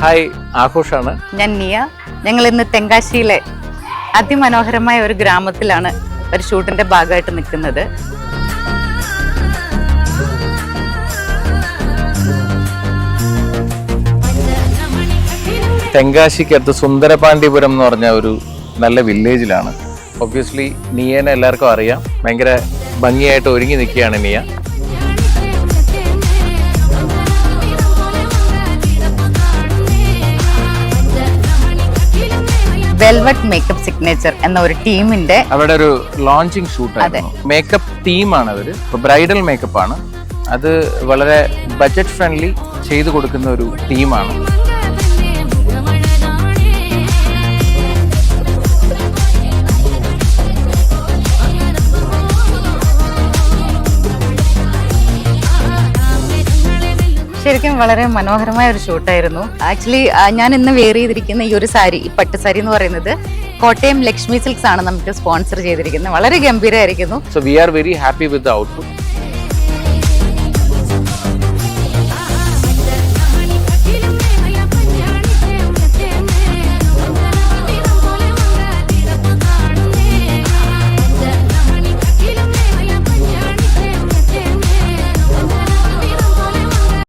Hi, ആഘോഷാണ്. ഞാൻ നിയ. ഞങ്ങൾ ഇന്ന് തെങ്കാശിയിലെ അതിമനോഹരമായ ഒരു ഗ്രാമത്തിലാണ് ഒരു ഷൂട്ടിന്റെ ഭാഗമായിട്ട് നിൽക്കുന്നത്. തെങ്കാശിക്കടുത്ത് സുന്ദരപാണ്ഡിപുരം എന്ന് പറഞ്ഞ ഒരു നല്ല വില്ലേജിലാണ്. ഒബ്വിയസ്ലി നിയേനെ എല്ലാവർക്കും അറിയാം. ഭയങ്കര ഭംഗിയായിട്ട് ഒരുങ്ങി നിൽക്കുകയാണ് നിയ. വെൽവെറ്റ് മേക്കപ്പ് സിഗ്നേച്ചർ എന്ന ഒരു ടീമിന്റെ അവിടെ ഒരു ലോഞ്ചിങ് ഷൂട്ടായിരുന്നു. മേക്കപ്പ് ടീമാണ് അവര്. ബ്രൈഡൽ മേക്കപ്പ് ആണ് അത്. വളരെ ബഡ്ജറ്റ് ഫ്രണ്ട്ലി ചെയ്തു കൊടുക്കുന്ന ഒരു ടീമാണ്. ശരിക്കും വളരെ മനോഹരമായ ഒരു ഷൂട്ടായിരുന്നു. ആക്ച്വലി ഞാൻ ഇന്ന് വെയർ ചെയ്തിരിക്കുന്ന ഈ ഒരു സാരി, ഈ പട്ട് സാരി എന്ന് പറയുന്നത് കോട്ടയം ലക്ഷ്മി സിൽക്സ് ആണ് നമുക്ക് സ്പോൺസർ ചെയ്തിരിക്കുന്നത്. വളരെ ഗംഭീരമായിരിക്കുന്നു. So we are very happy with the output.